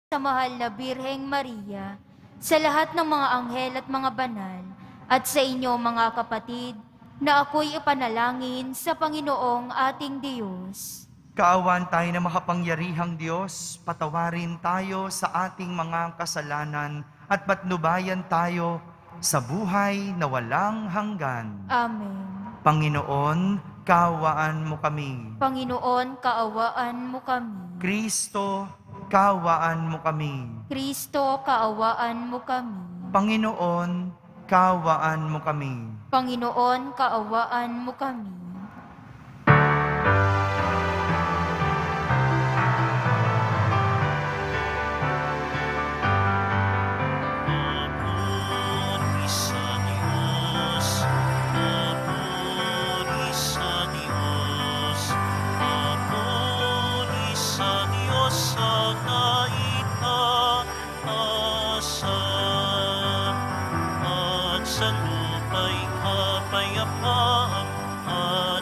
sa mahal na Birheng Maria, sa lahat ng mga anghel at mga banal, at sa inyo mga kapatid, na ako'y ipanalangin sa Panginoong ating Diyos. Kaawan tayo na makapangyarihang Diyos, patawarin tayo sa ating mga kasalanan at patnubayan tayo sa buhay na walang hanggan. Amen. Panginoon, kaawaan mo kami. Panginoon, kaawaan mo kami. Kristo, kaawaan mo kami. Kristo, kaawaan mo kami. Panginoon, kaawaan mo kami. Panginoon, kaawaan mo kami.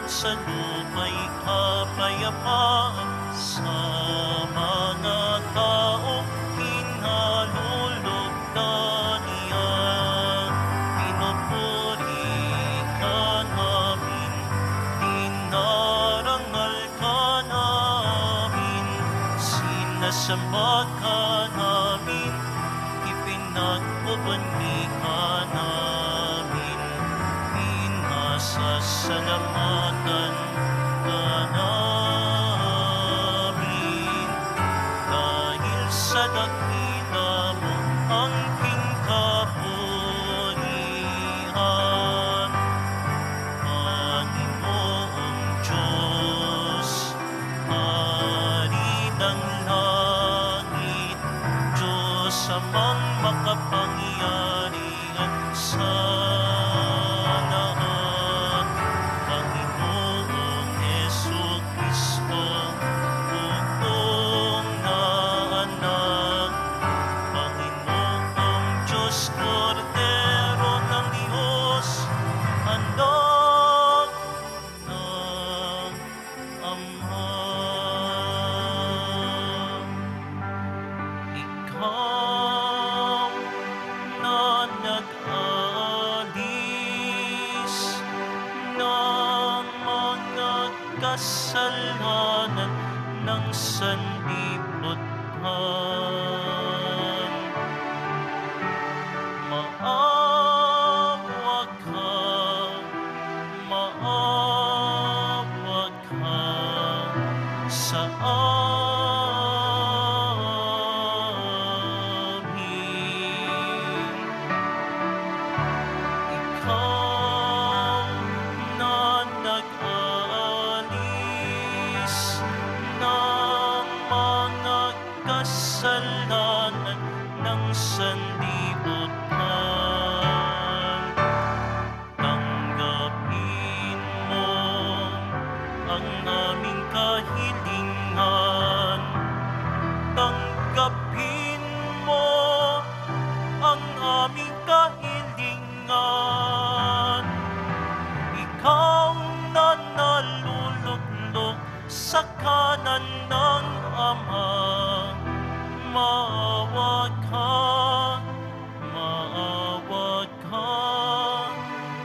Sa lupa'y kapayapaan sa mga taong kinalulugdan niya. Pinupuri ka namin, dinarangal ka namin, sinasamba ka namin, ipinagbubunyi ka namin, pinasasalamatan ka namin, dahil sa dakila mo ang kapurihan. Panginoong Diyos, Hari ng langit, Diyos amang makapangyarihan sa lahat. Panginoong Jesucristo, bugtong na anak. Panginoong Diyos, Kordero ng Diyos, anak ng Ama. Ikaw na nag-alis ng mga kasalanan ng sanlibutan. Maawa ka, maawa ka sa amin. Ikaw na nag-alis ng mga kasalanan ng sanlibutan. Tanggapin mo ang aming kahilingan. Tanggapin mo ang aming kahilingan. Ikaw na naluluklok sa kanan ng Ama, maawa ka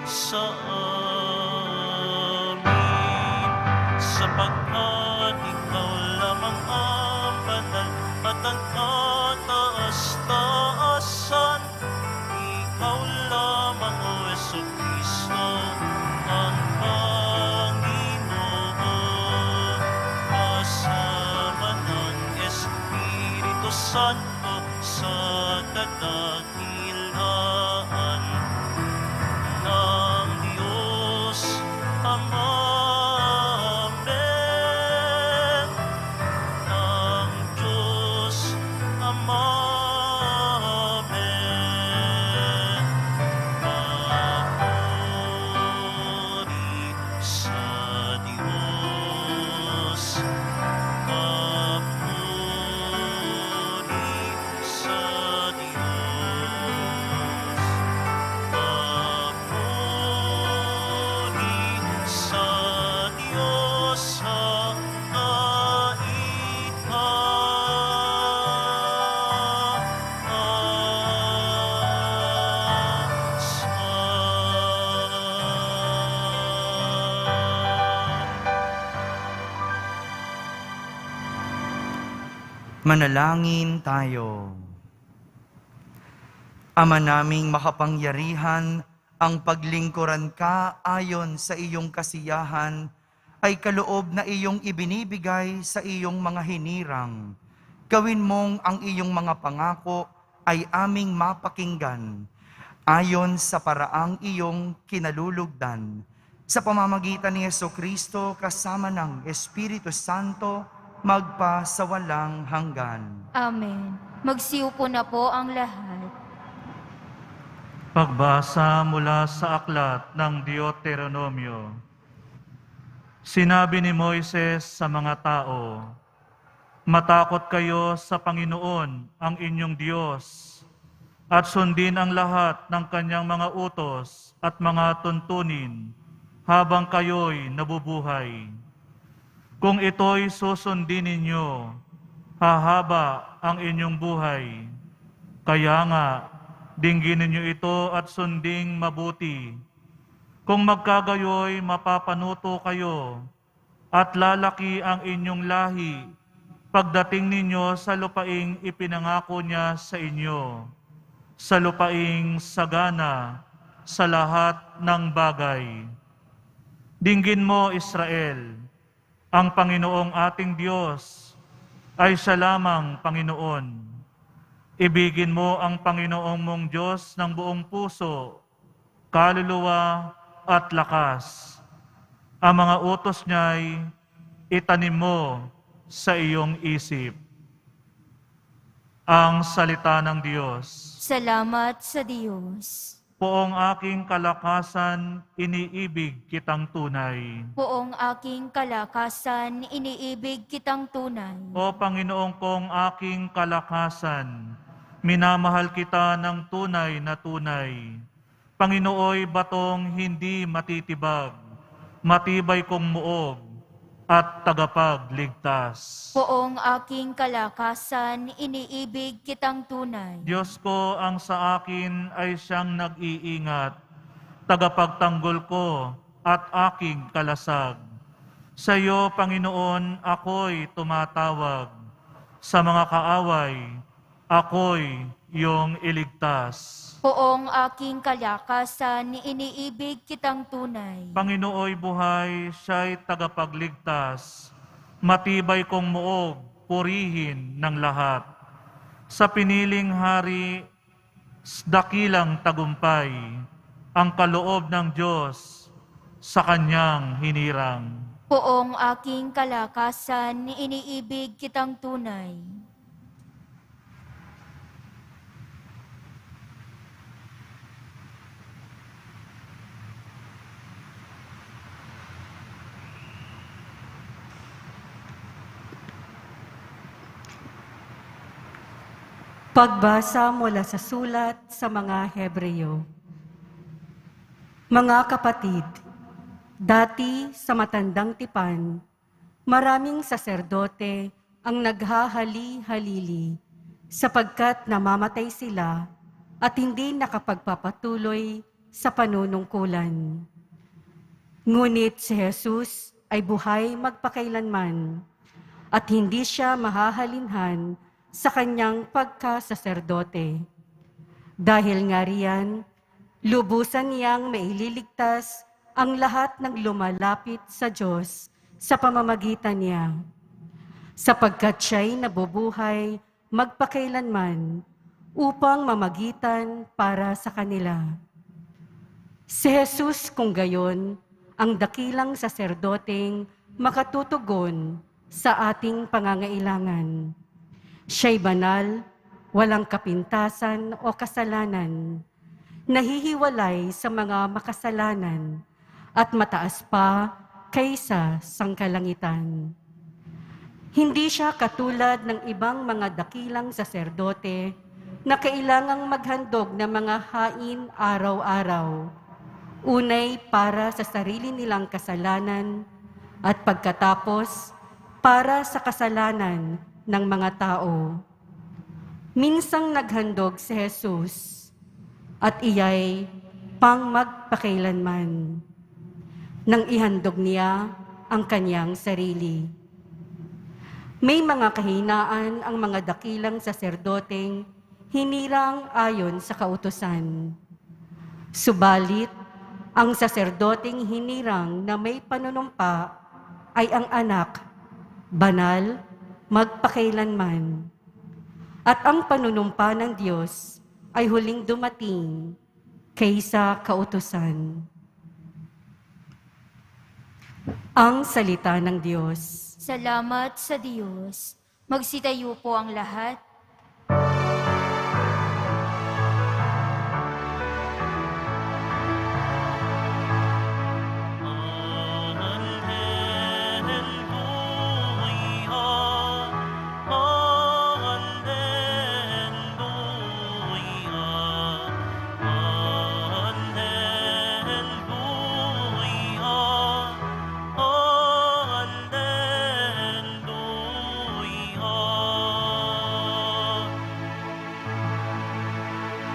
sa amin, sapagkat ikaw lamang ang banal at ang kataas-taasan. Ikaw lamang, O Jesucristo, ang Panginoon, kasama ng Espiritu Santo sa kadakilaan ng Diyos Ama. Amen. Ng Diyos Ama. Amen. Papuri sa Diyos. Papuri sa Diyos. Manalangin tayo. Ama naming makapangyarihan, ang paglingkuran ka ayon sa iyong kasiyahan ay kaloob na iyong ibinibigay sa iyong mga hinirang. Gawin mong ang iyong mga pangako ay aming mapakinggan ayon sa paraang iyong kinalulugdan. Sa pamamagitan ni Jesucristo kasama ng Espiritu Santo, magpa sa walang hanggan. Amen. Magsiupo na po ang lahat. Pagbasa mula sa aklat ng Deuteronomio. Sinabi ni Moises sa mga tao, "Matakot kayo sa Panginoon ang inyong Diyos, at sundin ang lahat ng kanyang mga utos at mga tuntunin habang kayo'y nabubuhay. Kung ito'y susundin ninyo, hahaba ang inyong buhay. Kaya nga, dinggin ninyo ito at sunding mabuti. Kung magkagayoy, mapapanuto kayo at lalaki ang inyong lahi pagdating ninyo sa lupaing ipinangako niya sa inyo, sa lupaing sagana sa lahat ng bagay. Dinggin mo, Israel, ang Panginoong ating Diyos ay siya lamang Panginoon. Ibigin mo ang Panginoong mong Diyos ng buong puso, kaluluwa at lakas. Ang mga utos niya'y itanim mo sa iyong isip." Ang salita ng Diyos. Salamat sa Diyos. Poong aking kalakasan, iniibig kitang tunay. Poong aking kalakasan, iniibig kitang tunay. O Panginoong kong aking kalakasan, minamahal kita ng tunay na tunay. Panginooy batong hindi matitibag, matibay kong muog at tagapagligtas. Poong aking kalakasan, iniibig kitang tunay. Diyos ko ang sa akin ay siyang nag-iingat, tagapagtanggol ko at aking kalasag. Sa iyo, Panginoon, ako'y tumatawag. Sa mga kaaway, ako'y iyong iligtas. Poong aking kalakasan, iniibig kitang tunay. Panginooy buhay, siya'y tagapagligtas. Matibay kong muog, purihin ng lahat. Sa piniling hari, dakilang tagumpay, ang kaloob ng Diyos sa kanyang hinirang. Poong aking kalakasan, iniibig kitang tunay. Pagbasa mula sa sulat sa mga Hebreyo. Mga kapatid, dati sa matandang tipan, maraming saserdote ang naghahali-halili sapagkat namamatay sila at hindi nakapagpapatuloy sa panunungkulan. Ngunit si Jesus ay buhay magpakailanman at hindi siya mahahalinhan sa kanyang pagkasaserdote. Dahil nga riyan, lubusan niyang maililigtas ang lahat ng lumalapit sa Diyos sa pamamagitan niya, sapagkat siya'y nabubuhay magpakailanman upang mamagitan para sa kanila. Si Jesus kung gayon, ang dakilang saserdoteng makatutugon sa ating pangangailangan. Siya'y banal, walang kapintasan o kasalanan, nahihiwalay sa mga makasalanan, at mataas pa kaysa sangkalangitan. Hindi siya katulad ng ibang mga dakilang saserdote na kailangang maghandog ng mga hain araw-araw, unay para sa sarili nilang kasalanan at pagkatapos para sa kasalanan ng mga tao. Minsang naghandog si Jesus at iya'y pang magpakailanman nang ihandog niya ang kanyang sarili. May mga kahinaan ang mga dakilang saserdoteng hinirang ayon sa kautusan. Subalit, ang saserdoteng hinirang na may panunumpa ay ang anak, banal, magpakailanman. At ang panunumpa ng Diyos ay huling dumating kaysa kautusan. Ang salita ng Diyos. Salamat sa Diyos. Magsitayo po ang lahat.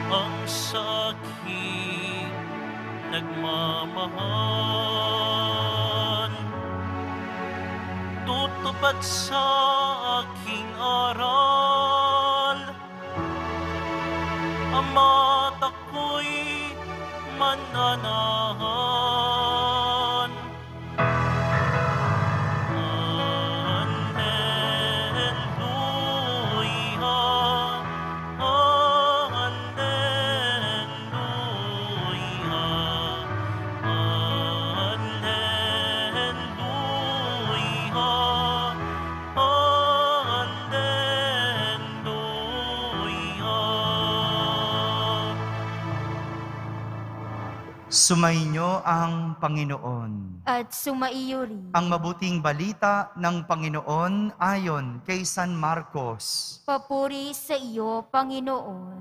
Ang sakit nagmamahal, tutupad sa aking aral. Ang mata ko'y mananahan. Sumainyo ang Panginoon. At sumaiyo rin. Ang mabuting balita ng Panginoon ayon kay San Marcos. Papuri sa iyo, Panginoon.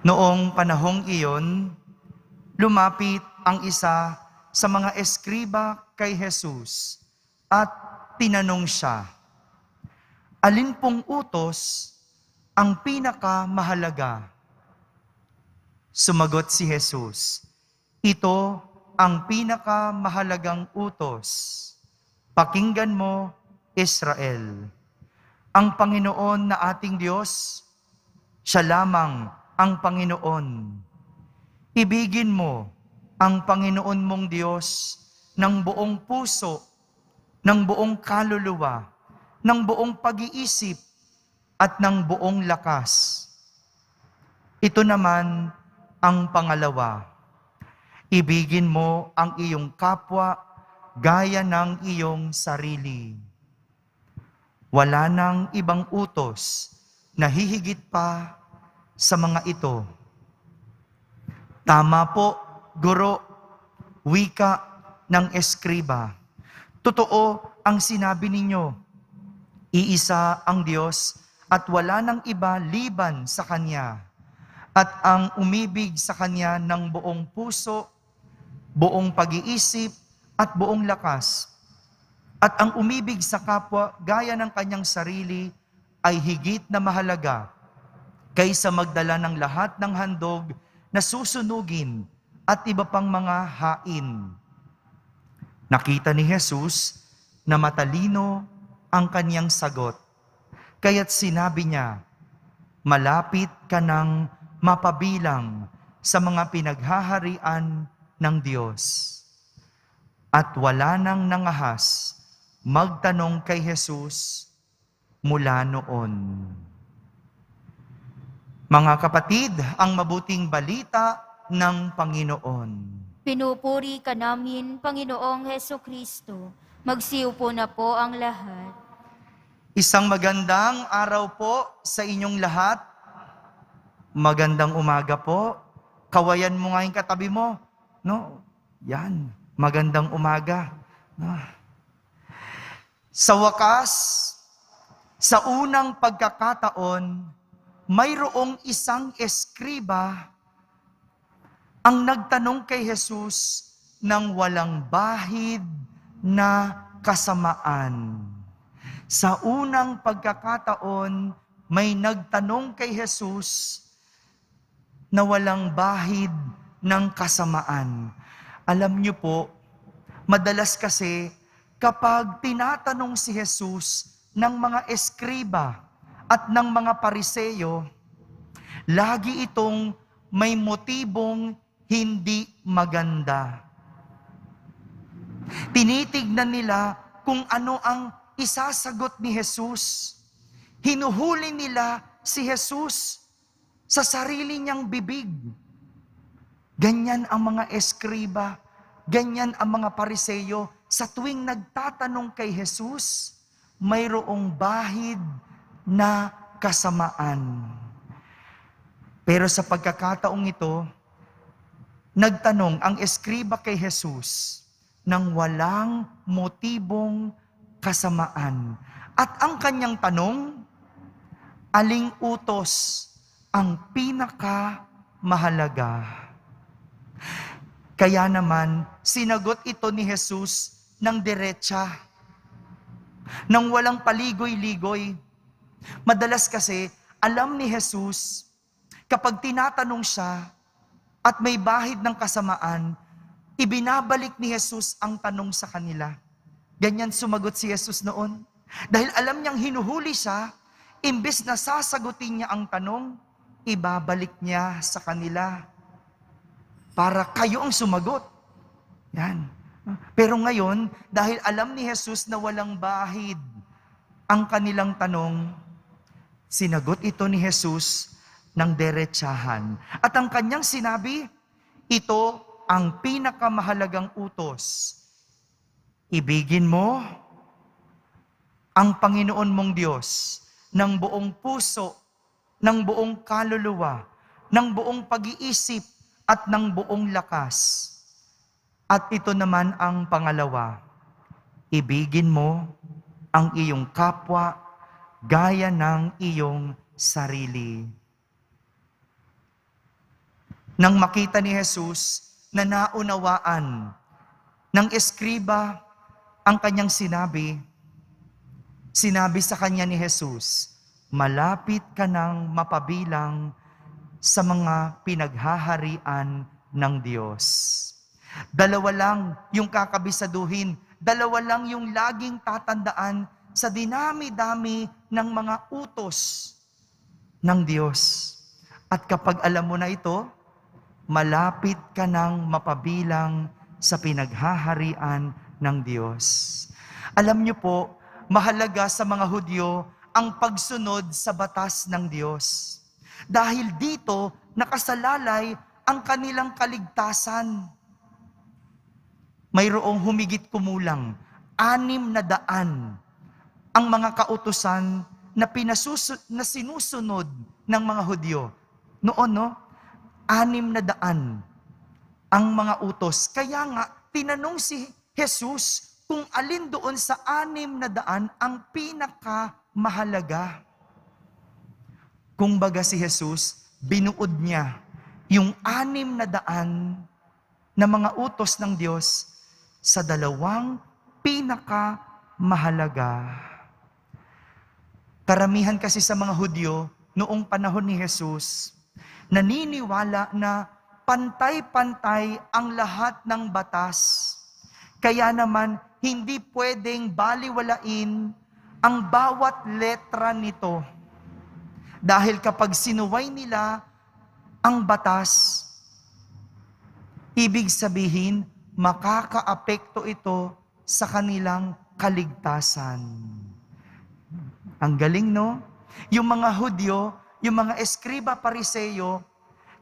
Noong panahong iyon, lumapit ang isa sa mga eskriba kay Jesus at tinanong siya, "Alin pong utos ang pinakamahalaga?" Sumagot si Jesus, "Ito ang pinakamahalagang utos. Pakinggan mo, Israel. Ang Panginoon na ating Diyos, siya lamang ang Panginoon. Ibigin mo ang Panginoon mong Diyos ng buong puso, ng buong kaluluwa, ng buong pag-iisip, at ng buong lakas. Ito naman ang pangalawa. Ibigin mo ang iyong kapwa gaya ng iyong sarili. Wala nang ibang utos na hihigit pa sa mga ito." Tama po, Guro, wika ng eskriba. Totoo ang sinabi ninyo. Iisa ang Diyos at wala nang iba liban sa Kanya. At ang umibig sa Kanya ng buong puso, buong pag-iisip, at buong lakas. At ang umibig sa kapwa gaya ng kanyang sarili ay higit na mahalaga kaysa magdala ng lahat ng handog na susunugin at iba pang mga hain. Nakita ni Jesus na matalino ang kanyang sagot. Kaya't sinabi niya, "Malapit ka nang mapabilang sa mga pinaghaharian ng Diyos." At wala nang nangahas magtanong kay Jesus mula noon. Mga kapatid, ang mabuting balita ng Panginoon. Pinupuri ka namin, Panginoong Hesukristo. Magsiupo na po ang lahat. Isang magandang araw po sa inyong lahat. Magandang umaga po. Kawayan mo nga yung katabi mo. No? Yan. Magandang umaga. No? Sa wakas, sa unang pagkakataon, mayroong isang eskriba ang nagtanong kay Jesus ng walang bahid na kasamaan. Sa unang pagkakataon, may nagtanong kay Jesus na walang bahid ng kasamaan. Alam niyo po, Madalas kasi, kapag tinatanong si Jesus ng mga eskriba at ng mga pariseyo, lagi itong may motibong hindi maganda. Tinitignan nila kung ano ang isasagot ni Jesus. Hinuhuli nila si Jesus sa sarili niyang bibig. Ganyan ang mga eskriba, ganyan ang mga pariseyo. Sa tuwing nagtatanong kay Jesus, mayroong bahid na kasamaan. Pero sa pagkakataong ito, nagtanong ang eskriba kay Jesus ng walang motibong kasamaan. At ang kanyang tanong, aling utos ang pinakamahalaga? Kaya naman, sinagot ito ni Jesus ng diretsa, ng walang paligoy-ligoy. Madalas kasi, alam ni Jesus, kapag tinatanong siya at may bahid ng kasamaan, ibinabalik ni Jesus ang tanong sa kanila. Ganyan sumagot si Jesus noon. Dahil alam niyang hinuhuli siya, imbes na sasagutin niya ang tanong, ibabalik niya sa kanila. Para kayo ang sumagot. Yan. Pero ngayon, dahil alam ni Jesus na walang bahid ang kanilang tanong, sinagot ito ni Jesus ng derechahan. At ang kanyang sinabi, ito ang pinakamahalagang utos. Ibigin mo ang Panginoon mong Diyos ng buong puso, ng buong kaluluwa, ng buong pag-iisip, at ng buong lakas. At ito naman ang pangalawa, ibigin mo ang iyong kapwa gaya ng iyong sarili. Nang makita ni Jesus na naunawaan ng eskriba ang kanyang sinabi sa kanya ni Jesus, malapit ka nang mapabilang sa mga pinaghaharian ng Diyos. Dalawa lang yung kakabisaduhin, dalawa lang yung laging tatandaan sa dinami-dami ng mga utos ng Diyos. At kapag alam mo na ito, malapit ka nang mapabilang sa pinaghaharian ng Diyos. Alam niyo po, mahalaga sa mga Hudyo ang pagsunod sa batas ng Diyos. Dahil dito, nakasalalay ang kanilang kaligtasan. Mayroong humigit kumulang 600 ang mga kautusan na sinusunod ng mga Hudyo. Noon, 600 ang mga utos. Kaya nga, tinanong si Jesus kung alin doon sa 600 ang pinakamahalaga. Kung baga si Jesus, binuod niya yung 600 na mga utos ng Diyos sa 2 pinakamahalaga. Karamihan kasi sa mga Hudyo noong panahon ni Jesus, naniniwala na pantay-pantay ang lahat ng batas. Kaya naman, hindi pwedeng baliwalain ang bawat letra nito. Dahil kapag sinuway nila ang batas, ibig sabihin, makakaapekto ito sa kanilang kaligtasan. Ang galing, no? Yung mga Hudyo, yung mga eskriba pariseyo,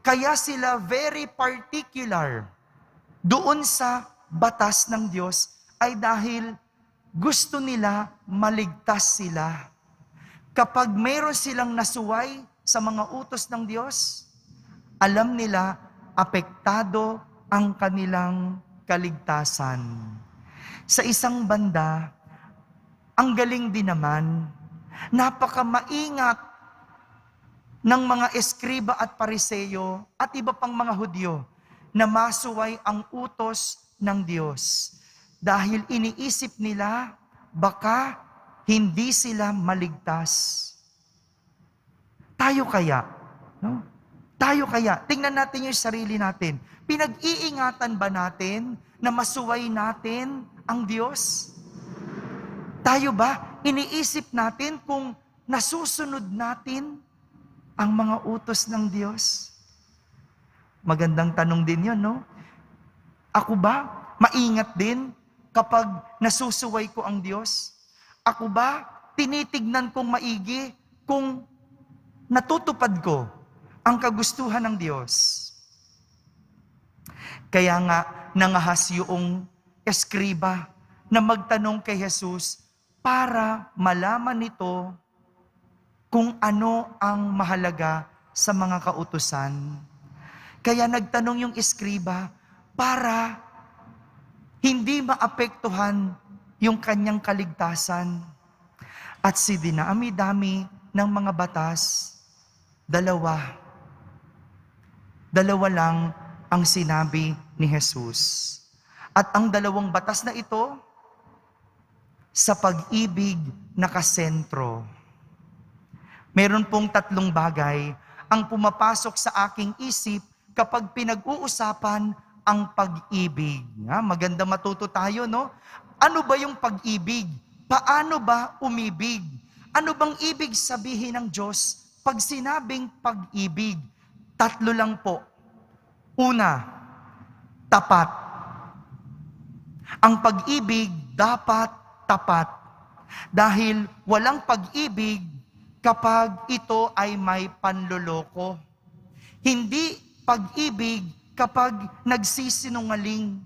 kaya sila very particular doon sa batas ng Diyos ay dahil gusto nila maligtas sila. Kapag mayroon silang nasuway sa mga utos ng Diyos, alam nila apektado ang kanilang kaligtasan. Sa isang banda, ang galing din naman, napakamaingat ng mga eskriba at pariseyo at iba pang mga Hudyo na masuway ang utos ng Diyos. Dahil iniisip nila, baka hindi sila maligtas. Tayo kaya? No? Tayo kaya? Tingnan natin yung sarili natin. Pinag-iingatan ba natin na masuway natin ang Diyos? Tayo ba, iniisip natin kung nasusunod natin ang mga utos ng Diyos? Magandang tanong din yun, no? Ako ba, maingat din kapag nasusuway ko ang Diyos? Ako ba, tinitignan kong maigi kung natutupad ko ang kagustuhan ng Diyos? Kaya nga, nangahas yung eskriba na magtanong kay Jesus para malaman nito kung ano ang mahalaga sa mga kautusan. Kaya nagtanong yung eskriba para hindi maapektuhan yung kanyang kaligtasan. At si dinami-dami ng mga batas, dalawa lang ang sinabi ni Jesus. At ang dalawang batas na ito, sa pag-ibig nakasentro. Meron pong tatlong bagay ang pumapasok sa aking isip kapag pinag-uusapan ang pag-ibig. Maganda matuto tayo, no? Ano ba yung pag-ibig? Paano ba umibig? Ano bang ibig sabihin ng Diyos pag sinabing pag-ibig? Tatlo lang po. Una, tapat. Ang pag-ibig dapat tapat. Dahil walang pag-ibig kapag ito ay may panloloko. Hindi pag-ibig kapag nagsisinungaling.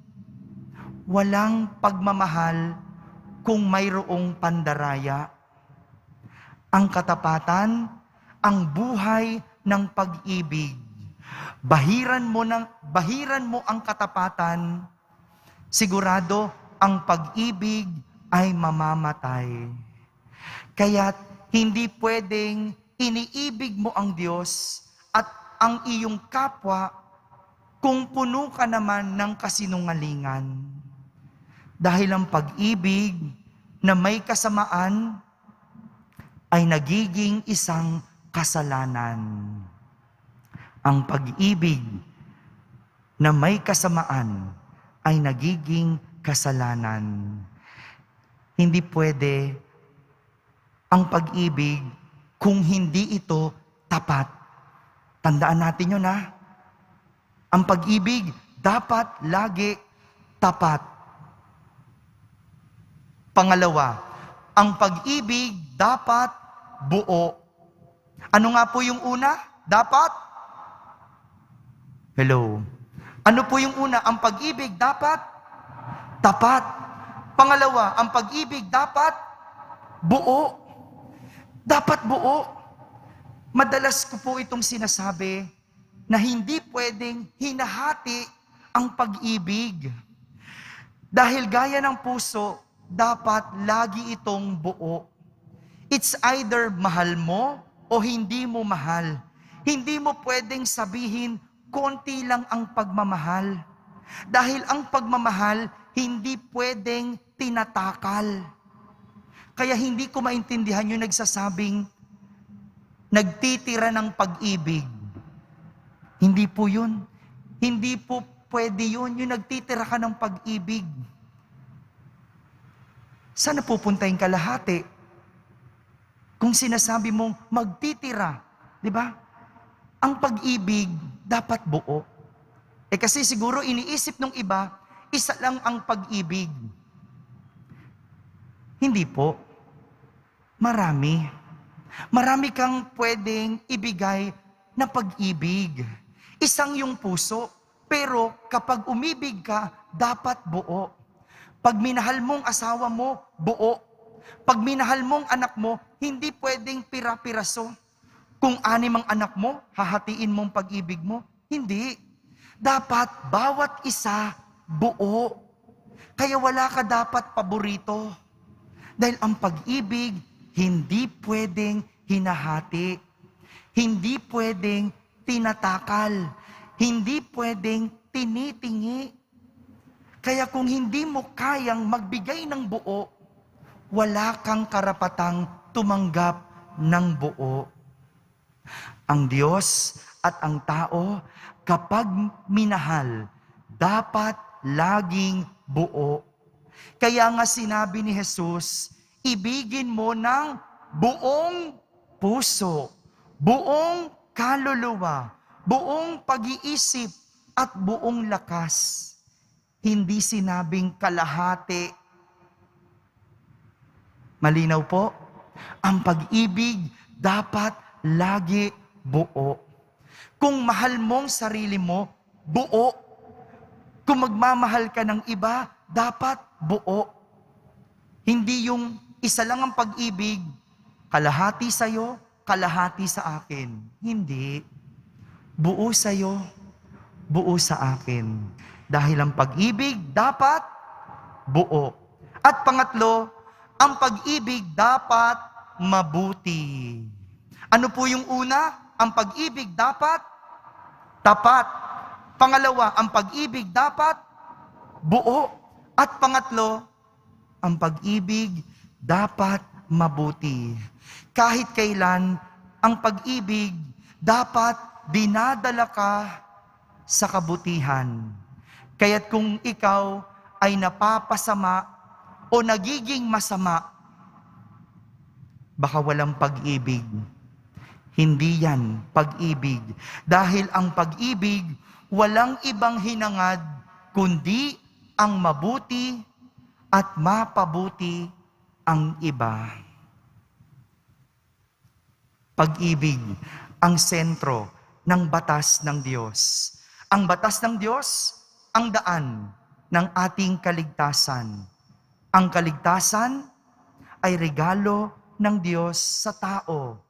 Walang pagmamahal kung mayroong pandaraya. Ang katapatan, ang buhay ng pag-ibig. Bahiran mo ang katapatan, sigurado ang pag-ibig ay mamamatay. Kaya't hindi pwedeng iniibig mo ang Diyos at ang iyong kapwa kung puno ka naman ng kasinungalingan. Dahil ang pag-ibig na may kasamaan ay nagiging isang kasalanan. Ang pag-ibig na may kasamaan ay nagiging kasalanan. Hindi pwede ang pag-ibig kung hindi ito tapat. Tandaan natin yun, ha? Ang pag-ibig dapat lagi tapat. Pangalawa, ang pag-ibig dapat buo. Ano nga po yung una? Dapat? Hello? Ano po yung una? Ang pag-ibig dapat tapat. Pangalawa, ang pag-ibig dapat buo. Dapat buo. Madalas ko po itong sinasabi na hindi pwedeng hinahati ang pag-ibig. Dahil gaya ng puso, dapat lagi itong buo. It's either mahal mo o hindi mo mahal. Hindi mo pwedeng sabihin, konti lang ang pagmamahal. Dahil ang pagmamahal, hindi pwedeng tinatakal. Kaya hindi ko maintindihan yung nagsasabing, nagtitira ng pag-ibig. Hindi po yun. Hindi po pwede yun, yung nagtitira ka ng pag-ibig. Saan napupunta yung kalahati? Kung sinasabi mong magtitira, di ba? Ang pag-ibig dapat buo. Kasi siguro iniisip ng iba, isa lang ang pag-ibig. Hindi po. Marami. Marami kang pwedeng ibigay na pag-ibig. Isang yung puso, pero kapag umibig ka, dapat buo. Pag minahal mong asawa mo, buo. Pag minahal mong anak mo, hindi pwedeng pira-piraso. Kung 6 ang anak mo, hahatiin mong pag-ibig mo? Hindi. Dapat bawat isa buo. Kaya wala ka dapat paborito. Dahil ang pag-ibig, hindi pwedeng hinahati. Hindi pwedeng tinatakal. Hindi pwedeng tinitingi. Kaya kung hindi mo kayang magbigay ng buo, wala kang karapatang tumanggap ng buo. Ang Diyos at ang tao, kapag minahal, dapat laging buo. Kaya nga sinabi ni Jesus, ibigin mo ng buong puso, buong kaluluwa, buong pag-iisip at buong lakas. Hindi sinabing kalahati. Malinaw po? Ang pag-ibig dapat lagi buo. Kung mahal mong sarili mo, buo. Kung magmamahal ka ng iba, dapat buo. Hindi yung isa lang ang pag-ibig, kalahati sa'yo, kalahati sa akin. Hindi. Buo sa'yo, buo sa akin. Dahil ang pag-ibig dapat buo. At pangatlo, ang pag-ibig dapat mabuti. Ano po yung una? Ang pag-ibig dapat tapat. Pangalawa, ang pag-ibig dapat buo. At pangatlo, ang pag-ibig dapat mabuti. Kahit kailan, ang pag-ibig dapat dinadala ka sa kabutihan. Kaya't kung ikaw ay napapasama o nagiging masama, baka walang pag-ibig. Hindi yan pag-ibig. Dahil ang pag-ibig, walang ibang hinangad, kundi ang mabuti at mapabuti ang iba. Pag-ibig, ang sentro ng batas ng Diyos. Ang batas ng Diyos, ang daan ng ating kaligtasan. Ang kaligtasan ay regalo ng Diyos sa tao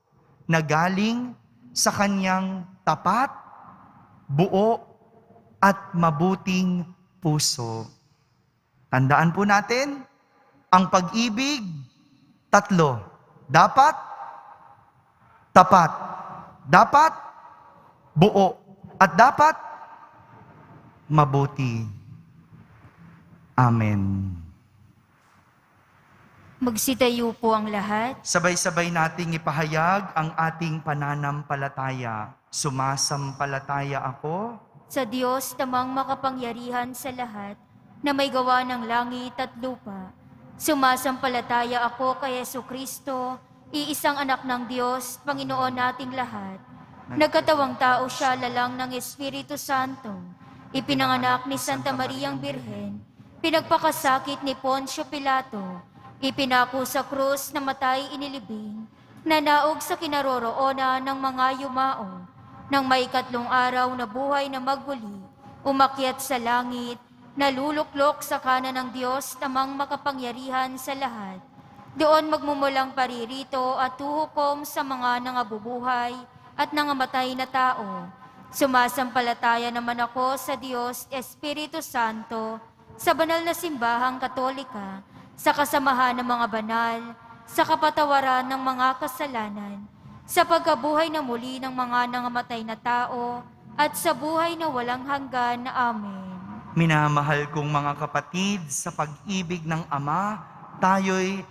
na galing sa kanyang tapat, buo, at mabuting puso. Tandaan po natin, ang pag-ibig, tatlo. Dapat, tapat. Dapat, buo. At dapat, mabuti. Amen. Magsitayo po ang lahat. Sabay-sabay nating ipahayag ang ating pananampalataya. Sumasampalataya ako Sa Diyos namang makapangyarihan sa lahat, na may gawa ng langit at lupa. Sumasampalataya ako kay Jesucristo, iisang anak ng Diyos, Panginoon nating lahat. Nagkatawang tao siya lalang ng Espiritu Santo. Ipinanganak ni Santa Mariang Birhen. Pinagpakasakit ni Poncio Pilato. Ipinako sa krus na matay inilibing. Nanaog sa kinaroroonan ng mga yumao. Nang may ikatlong araw na buhay na magmuli, umakyat sa langit, naluluklok sa kanan ng Diyos namang makapangyarihan sa lahat. Doon magmumulang paririto at tuhukom sa mga nangabubuhay at nangamatay na tao. Sumasampalataya naman ako sa Diyos, Espiritu Santo, sa banal na simbahang katolika, sa kasamahan ng mga banal, sa kapatawaran ng mga kasalanan, sa pagkabuhay na muli ng mga nangamatay na tao, at sa buhay na walang hanggan. Amen. Minamahal kong mga kapatid, sa pag-ibig ng Ama, tayo'y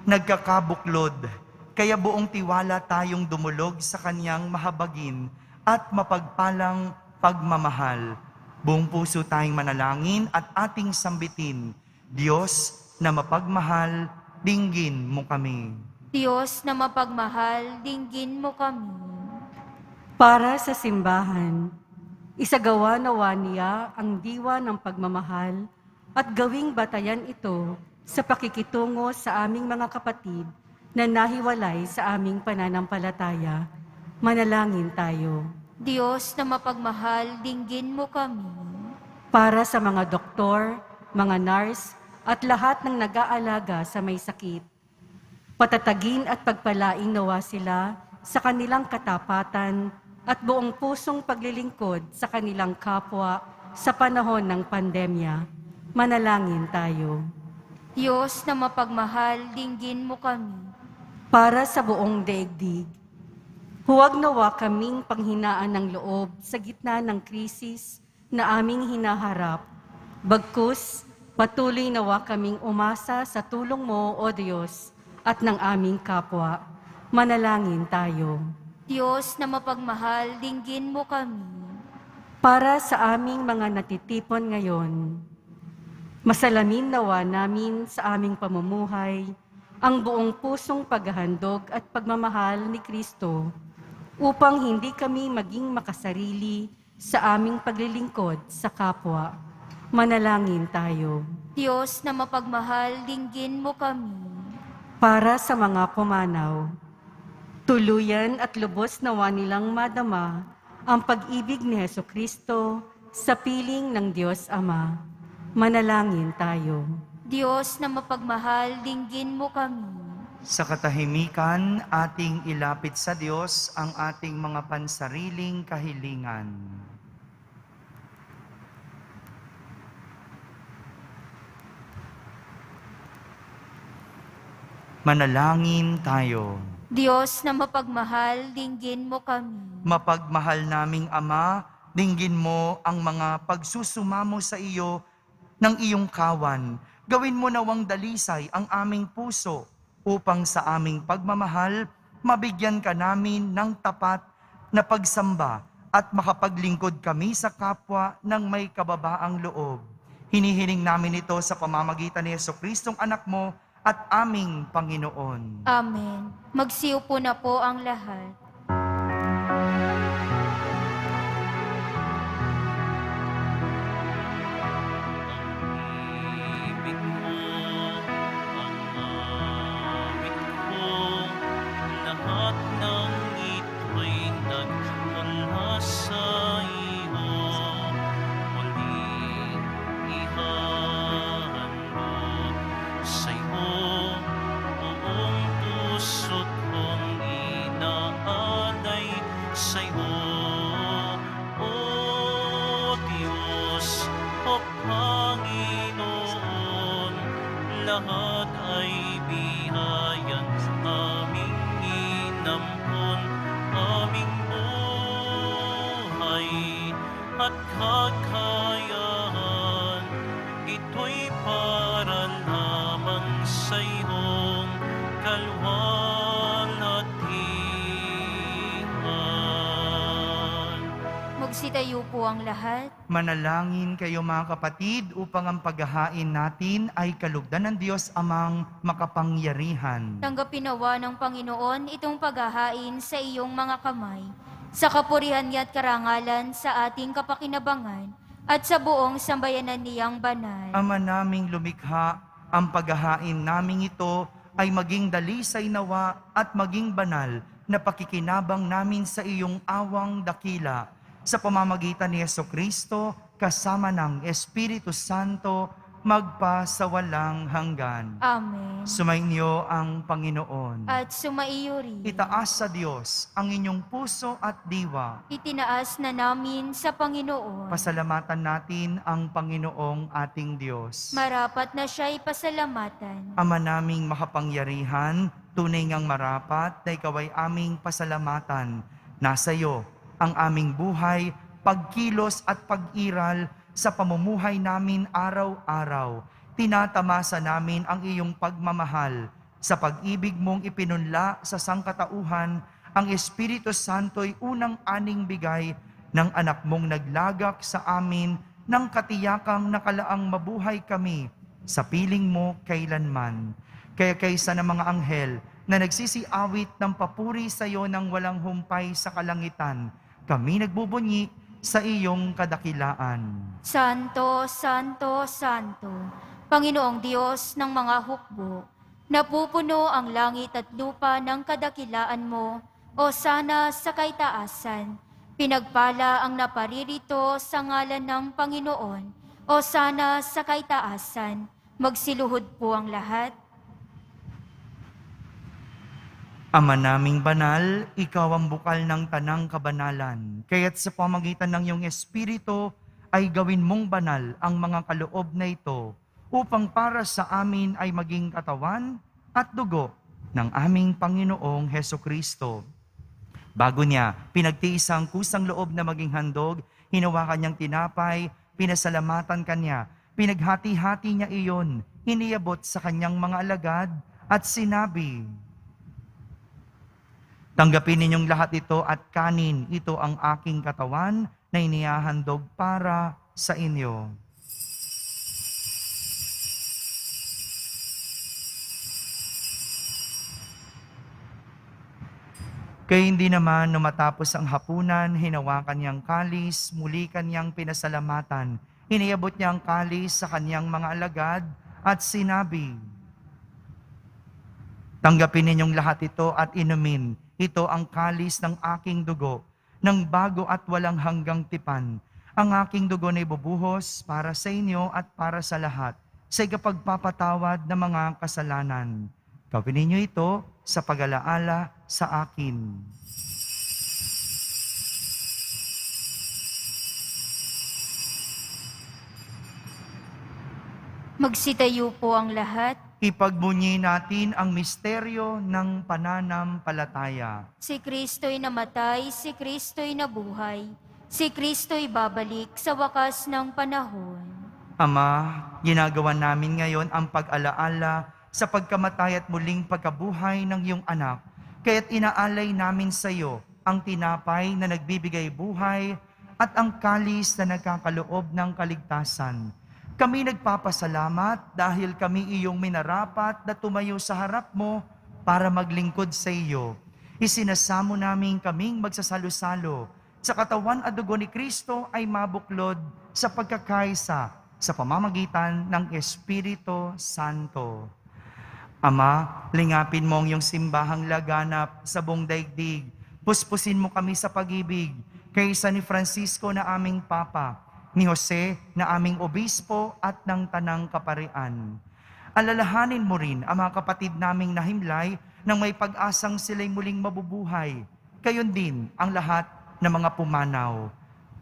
nagkakabuklod. Kaya buong tiwala tayong dumulog sa Kanyang mahabagin at mapagpalang pagmamahal. Buong puso tayong manalangin at ating sambitin, Diyos na mapagmahal, dinggin mo kami. Diyos na mapagmahal, dinggin mo kami. Para sa simbahan, isagawa nawa niya ang diwa ng pagmamahal at gawing batayan ito sa pakikitungo sa aming mga kapatid na nahiwalay sa aming pananampalataya. Manalangin tayo. Diyos na mapagmahal, dinggin mo kami. Para sa mga doktor, mga nurse, at lahat ng nag-aalaga sa may sakit, patatagin at pagpalain nawa sila sa kanilang katapatan at buong pusong paglilingkod sa kanilang kapwa sa panahon ng pandemya. Manalangin tayo. Diyos na mapagmahal, dinggin mo kami. Para sa buong daigdig, huwag nawa kaming panghinaan ng loob sa gitna ng krisis na aming hinaharap. Bagkus, patuloy nawa kaming umasa sa tulong mo, O Diyos, at ng aming kapwa. Manalangin tayo. Diyos na mapagmahal, dinggin mo kami. Para sa aming mga natitipon ngayon, Masalamin nawa namin sa aming pamumuhay ang buong pusong paghahandog at pagmamahal ni Kristo upang hindi kami maging makasarili sa aming paglilingkod sa kapwa. Manalangin tayo. Diyos na mapagmahal, dinggin mo kami. Para sa mga pumanaw, tuluyan at lubos nawa nilang madama ang pag-ibig ni Hesukristo sa piling ng Diyos Ama. Manalangin tayo. Diyos na mapagmahal, dinggin mo kami. Sa katahimikan, ating ilapit sa Diyos ang ating mga pansariling kahilingan. Manalangin tayo. Diyos na mapagmahal, dinggin mo kami. Mapagmahal naming Ama, dinggin mo ang mga pagsusumamo sa iyo ng iyong kawan. Gawin mo nawang dalisay ang aming puso upang sa aming pagmamahal, mabigyan ka namin ng tapat na pagsamba at makapaglingkod kami sa kapwa ng may kababaang loob. Hinihiling namin ito sa pamamagitan ni Jesucristong anak mo at aming Panginoon. Amen. Magsiupo na po ang lahat. Ibig mo ang awit ko, lahat ng ito'y nagmula sa iyo. Muling ihahandog sa iyo, buong puso't kong inaalay sa iyo. O Diyos, o Panginoon, lahat ay bihayan aming inampon, aming buhay at kakayahan. Ito'y para lamang sa iyong kalwalhatian. Magsitayo po ang lahat. Manalangin kayo mga kapatid upang ang paghahain natin ay kalugdan ng Diyos amang makapangyarihan. Tanggapin nawa ng Panginoon itong paghahain sa iyong mga kamay, sa kapurihan niya at karangalan sa ating kapakinabangan, at sa buong sambayanan niyang banal. Ama naming lumikha, ang paghahain naming ito ay maging dalisay nawa at maging banal na pakikinabang namin sa iyong awang dakila. Sa pamamagitan ni Jesucristo, kasama ng Espiritu Santo, magpa sa walang hanggan. Amen. Sumainyo ang Panginoon. At sumaiyo rin. Itaas sa Diyos ang inyong puso at diwa. Itinaas na namin sa Panginoon. Pasalamatan natin ang Panginoong ating Diyos. Marapat na siya'y pasalamatan. Ama naming makapangyarihan, tunay ngang marapat na ikaw ay aming pasalamatan. Nasa iyo ang aming buhay, pagkilos at pag-iral sa pamumuhay namin araw-araw. Tinatamasa namin ang iyong pagmamahal. Sa pag-ibig mong ipinunla sa sangkatauhan, ang Espiritu Santo'y unang aning bigay ng anak mong naglagak sa amin ng katiyakang nakalaang mabuhay kami sa piling mo kailanman. Kaya kaysa ng mga anghel na nagsisiawit ng papuri sa iyo ng walang humpay sa kalangitan, kami nagbubunyi sa iyong kadakilaan. Santo, Santo, Santo, Panginoong Diyos ng mga hukbo, napupuno ang langit at lupa ng kadakilaan mo, o sana sa kaitaasan. Pinagpala ang naparirito sa ngalan ng Panginoon, o sana sa kaitaasan. Magsiluhod po ang lahat. Ama naming banal, ikaw ang bukal ng tanang kabanalan. Kaya't sa pamagitan ng iyong Espiritu ay gawin mong banal ang mga kaloob na ito upang para sa amin ay maging katawan at dugo ng aming Panginoong Hesukristo. Bago niya pinagtiis ang kusang loob na maging handog, hinawakan niyang tinapay, pinasalamatan kanya, pinaghati-hati niya iyon, iniabot sa kanyang mga alagad at sinabi, "Tanggapin ninyong lahat ito at kanin, ito ang aking katawan na inihahandog para sa inyo." Kaya hindi naman nung matapos ang hapunan, hinawakan niyang kalis, muli kanyang pinasalamatan. Iniabot niya ang kalis sa kanyang mga alagad at sinabi, "Tanggapin ninyong lahat ito at inumin. Ito ang kalis ng aking dugo, ng bago at walang hanggang tipan. Ang aking dugo na ibubuhos para sa inyo at para sa lahat, sa ikapagpapatawad ng mga kasalanan. Gawin ninyo ito sa pag-alaala sa akin." Magsitayo po ang lahat. Ipagbunyi natin ang misteryo ng pananampalataya. Si Kristo'y namatay, si Kristo'y nabuhay, si Kristo'y babalik sa wakas ng panahon. Ama, ginagawa namin ngayon ang pag-alaala sa pagkamatay at muling pagkabuhay ng iyong anak. Kaya't inaalay namin sa iyo ang tinapay na nagbibigay buhay at ang kalis na nagkakaloob ng kaligtasan. Kami nagpapasalamat dahil kami iyong minarapat na tumayo sa harap mo para maglingkod sa iyo. Isinasamo namin kaming magsasalo-salo sa katawan at dugo ni Kristo ay mabuklod sa pagkakaisa sa pamamagitan ng Espiritu Santo. Ama, lingapin mo ang iyong simbahang laganap sa buong daigdig. Puspusin mo kami sa pag-ibig kaysa ni Francisco na aming Papa, ni Jose na aming obispo at ng tanang kaparian. Alalahanin mo rin ang mga kapatid naming nahimlay nang may pag-asang sila'y muling mabubuhay. Gayon din ang lahat ng mga pumanaw.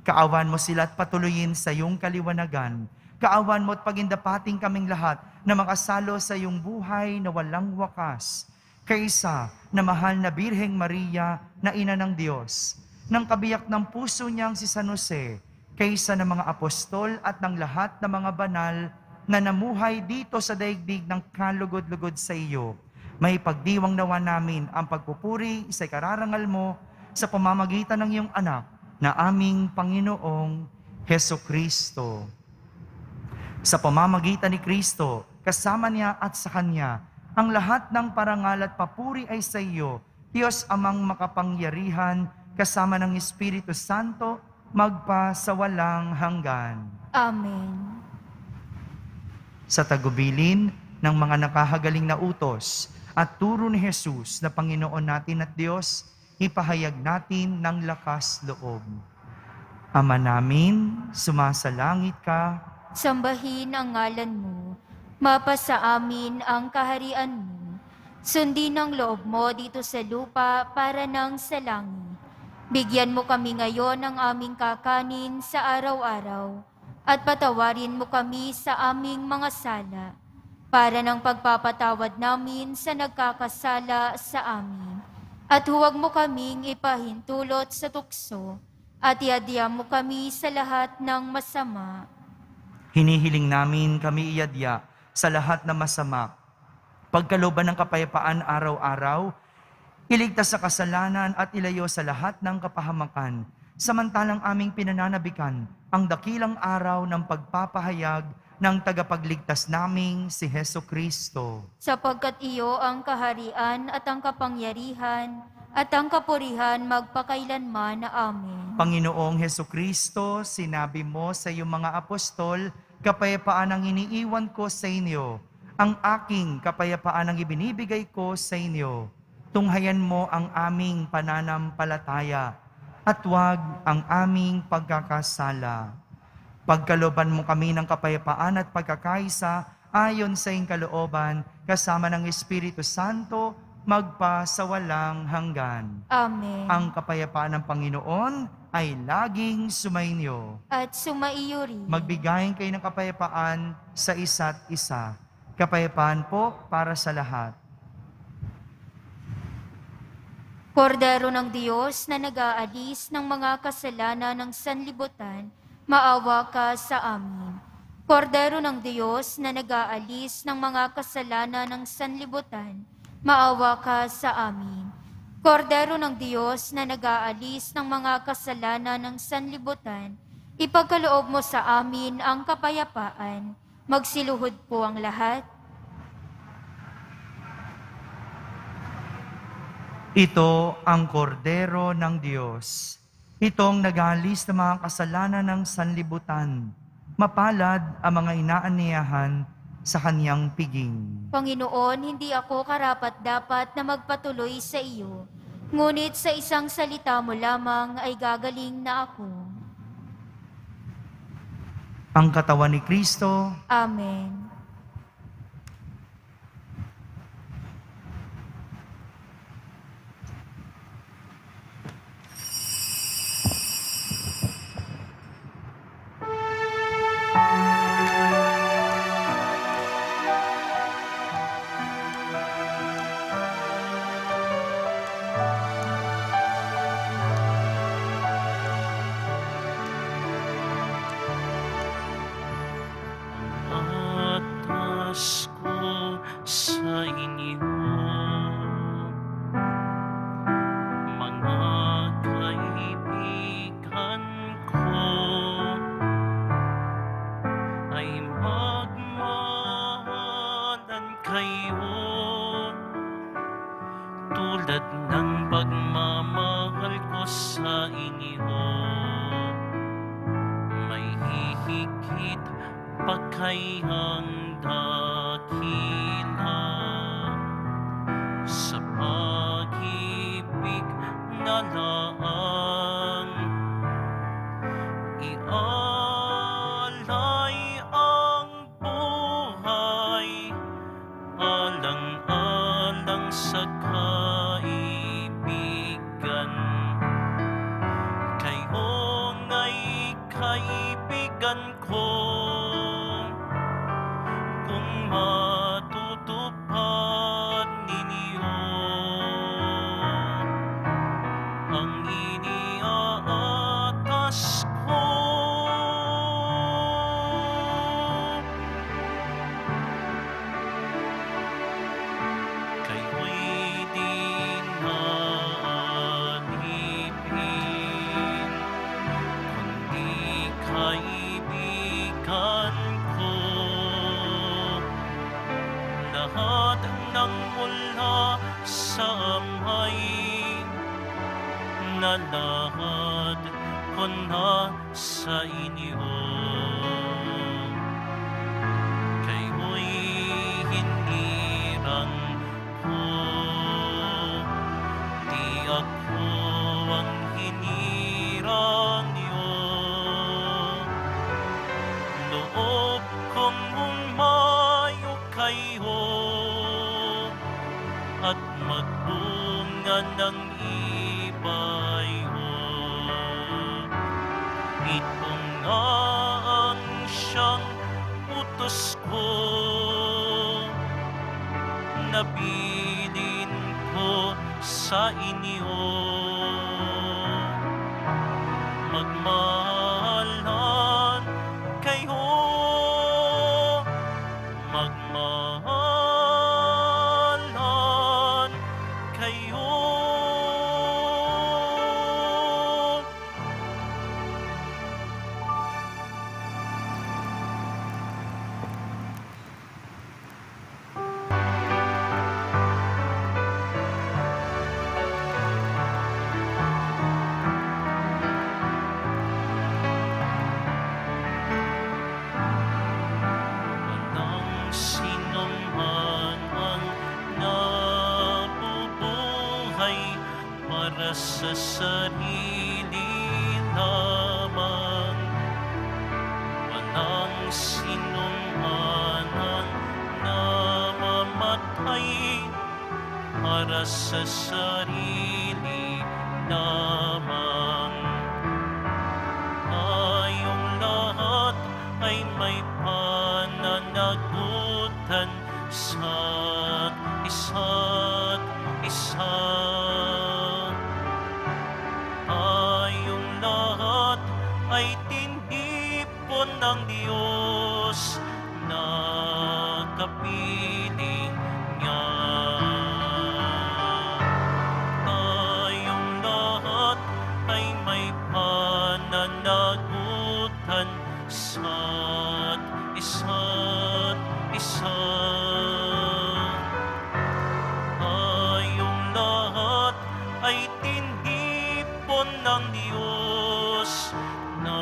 Kaawan mo sila at patuloyin sa iyong kaliwanagan. Kaawan mo at pagindapating kaming lahat na makasalo sa iyong buhay na walang wakas. Kaysa na mahal na Birheng Maria na ina ng Diyos, ng kabiyak ng puso niyang si San Jose, kaysa ng mga apostol at ng lahat ng mga banal na namuhay dito sa daigdig ng kalugod-lugod sa iyo. May pagdiwang nawa namin ang pagpupuri sa ikararangal mo sa pamamagitan ng iyong anak na aming Panginoong Hesukristo. Sa pamamagitan ni Kristo, kasama niya at sa Kanya, ang lahat ng parangal at papuri ay sa iyo, Diyos amang makapangyarihan, kasama ng Espiritu Santo, magpa sa walang hanggan. Amen. Sa tagubilin ng mga nakahagaling na utos at turo ni Jesus na Panginoon natin at Diyos, ipahayag natin ng lakas loob. Ama namin, sumasalangit ka, Sambahin ang ngalan mo, mapasa amin ang kaharian mo, sundin ang loob mo dito sa lupa para nang sa langit. Bigyan mo kami ngayon ng aming kakanin sa araw-araw at patawarin mo kami sa aming mga sala para ng pagpapatawad namin sa nagkakasala sa amin. At huwag mo kaming ipahintulot sa tukso at iadya mo kami sa lahat ng masama. hinihiling namin kami iadya sa lahat ng masama. Pagkalooban ng kapayapaan araw-araw, iligtas sa kasalanan at ilayo sa lahat ng kapahamakan, samantalang aming pinananabikan ang dakilang araw ng pagpapahayag ng tagapagligtas naming si Heso Kristo. Sapagkat iyo ang kaharian at ang kapangyarihan at ang kapurihan magpakailanman. Amen. Panginoong Heso Kristo, sinabi mo sa iyong mga apostol, kapayapaan ang iniiwan ko sa inyo, ang aking kapayapaan ang ibinibigay ko sa inyo. Tunghayan mo ang aming pananampalataya at huwag ang aming pagkakasala. Pagkalooban mo kami ng kapayapaan at pagkakaisa ayon sa iyong kalooban, kasama ng Espiritu Santo, magpa sa walang hanggan. Amen. Ang kapayapaan ng Panginoon ay laging sumainyo. At sumaiyo rin. Magbigayin kayo ng kapayapaan sa isa't isa. Kapayapaan po para sa lahat. Kordero ng Diyos na nag-aalis ng mga kasalanan ng sanlibutan, maawa ka sa amin. Kordero ng Diyos na nag-aalis ng mga kasalanan ng sanlibutan, maawa ka sa amin. Kordero ng Diyos na nag-aalis ng mga kasalanan ng sanlibutan, ipagkaloob mo sa amin ang kapayapaan. Magsiluhod po ang lahat. Ito ang kordero ng Diyos. Itong nag-aalis ng mga kasalanan ng sanlibutan. Mapalad ang mga inaaniyahan sa kanyang piging. Panginoon, hindi ako karapat-dapat na magpatuloy sa iyo. Ngunit sa isang salita mo lamang ay gagaling na ako. Ang katawan ni Kristo, Amen. Atas ko sa inyo, mga kaibigan ko, ay magmahalan kayo tulad ng pagmamahal ko sa inyo. May hihigit pa kayang dakila sa pag-ibig na laang ialay ang buhay alang-alang sa kaibigan. Kayo nga'y kaibigan ko, kung matutupad ninyo ang iniaatas ko. Kayo'y di naalipin, kundi kaibigan ko. Lahat ng mula sa amay, na lahat ko na sa inyo. Kayo'y hinirang ko, di ako ang hinirang niyo. Loob kong umayo kayo at magbunga ng ibayo. Ito nga ang siyang utos ko, nabilin ko sa inyo. Magmahalan kayo, magmahalan kayo. Walang sinuman ang nabubuhay para sa sarili lamang. Walang sinuman ang namamatay para sa sarili lamang. Tayong lahat ay may pananagutan sa isa't isa. Tayong lahat ay tinipon ng Diyos na kapiling niya. Tayong lahat ay may pananagutan sa isa't isa. ay tinipon ng Diyos na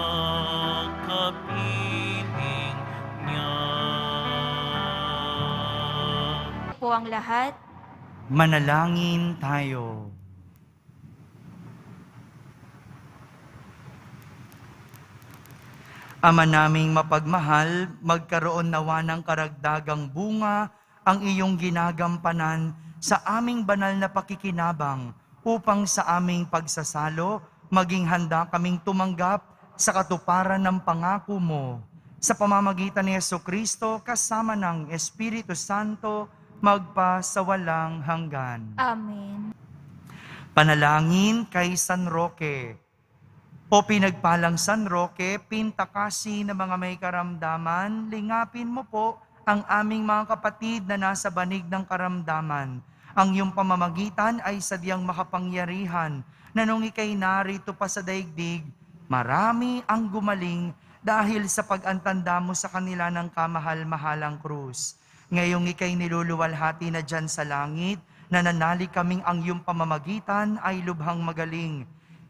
kapiling niya. Po ang lahat. Manalangin tayo. Ama naming mapagmahal, magkaroon nawa ng karagdagang bunga ang iyong ginagampanan sa aming banal na pakikinabang upang sa aming pagsasalo, maging handa kaming tumanggap sa katuparan ng pangako mo. Sa pamamagitan ni Jesucristo kasama ng Espiritu Santo, magpa sa walang hanggan. Amen. Panalangin kay San Roque. O pinagpalang San Roque, pintakasi ng mga may karamdaman, lingapin mo po ang aming mga kapatid na nasa banig ng karamdaman. Ang iyong pamamagitan ay sadyang makapangyarihan na nung ikay narito pa sa daigdig, marami ang gumaling dahil sa pag-antanda mo sa kanila ng kamahal-mahalang krus. Ngayong ikay niluluwalhati na dyan sa langit, nananalig kaming ang iyong pamamagitan ay lubhang magaling.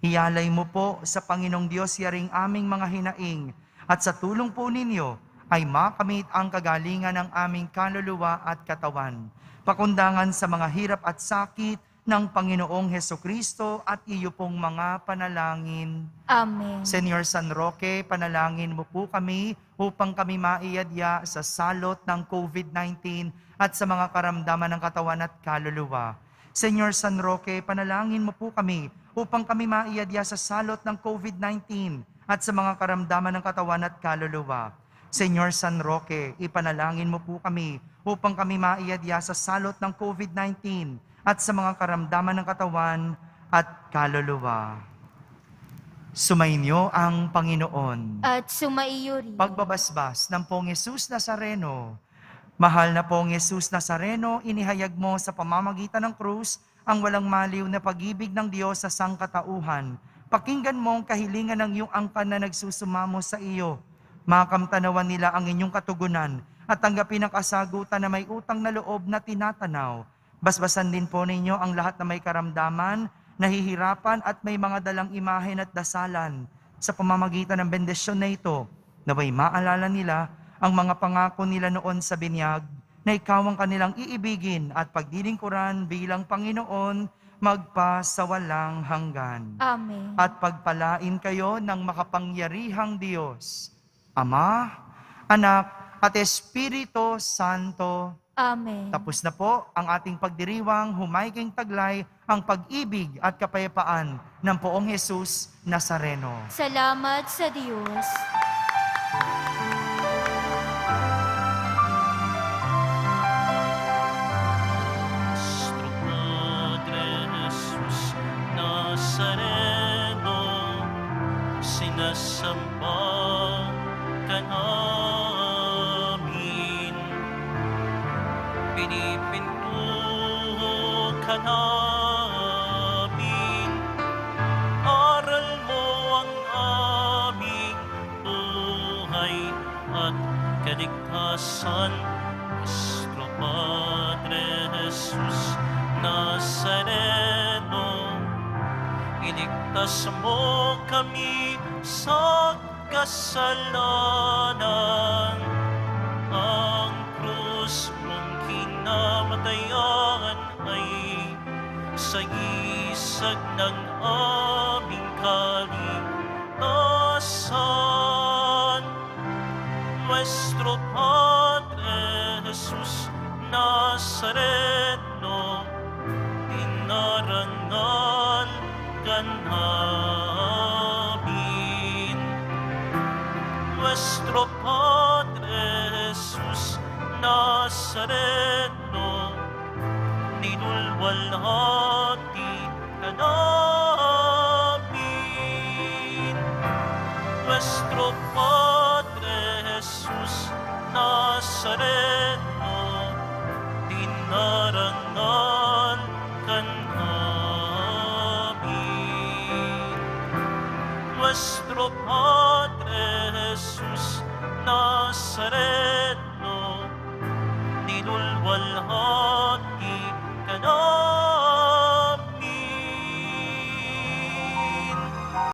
Hiyalay mo po sa Panginoong Diyos yaring aming mga hinaing at sa tulong po ninyo ay makamit ang kagalingan ng aming kaluluwa at katawan. Pakundangan sa mga hirap at sakit ng Panginoong Hesukristo at iyo pong mga panalangin. Amen. Senyor San Roque, panalangin mo po kami upang kami maiyadya sa salot ng COVID-19 at sa mga karamdaman ng katawan at kaluluwa. Senyor San Roque, panalangin mo po kami upang kami maiyadya sa salot ng COVID-19 at sa mga karamdaman ng katawan at kaluluwa. Senyor San Roque, ipanalangin mo po kami upang kami maiyadya sa salot ng COVID-19 at sa mga karamdaman ng katawan at kaluluwa. Sumainyo ang Panginoon. At sumaiyo rin. Pagbabasbas ng Pong Jesus Nazareno. Mahal na Pong Jesus Nazareno, inihayag mo sa pamamagitan ng krus ang walang maliw na pag-ibig ng Diyos sa sangkatauhan. Pakinggan mo ang kahilingan ng iyong angkan na nagsusumamo sa iyo. Makamtanawan nila ang inyong katugunan at tanggapin ang kasagutan na may utang na loob na tinatanaw. Basbasan din po ninyo ang lahat na may karamdaman, nahihirapan at may mga dalang imahen at dasalan. Sa pamamagitan ng bendisyon na ito, naway maalala nila ang mga pangako nila noon sa binyag, na ikaw ang kanilang iibigin at pagdilingkuran bilang Panginoon magpa sa walang hanggan. Amen. At pagpalain kayo ng makapangyarihang Diyos, Ama, Anak, at Espiritu Santo. Amen. Tapos na po ang ating pagdiriwang, humayging taglay ang pag-ibig at kapayapaan ng Poong Jesus Nazareno. Salamat sa Diyos. Nuestro Padre Jesus Nazareno, sinasamba ka namin, pinipinto ka namin, aral mo ang aming buhay at kaligtasan. Nuestro Padre Jesus Nazareno, iligtas mo kami sa kasalanan. Ang krus mong kinamatayan ay sagisag ng aming kaligtasan. Nuestro Padre Jesus Nazareno, dinarangan ka namin. Nuestro Padre Jesus Nazareno, ninulwalhati ka namin. Nuestro Padre Jesus Nazareno, dinarangan ka namin. Nuestro Padre Jesus Nazareno, ninulwalhati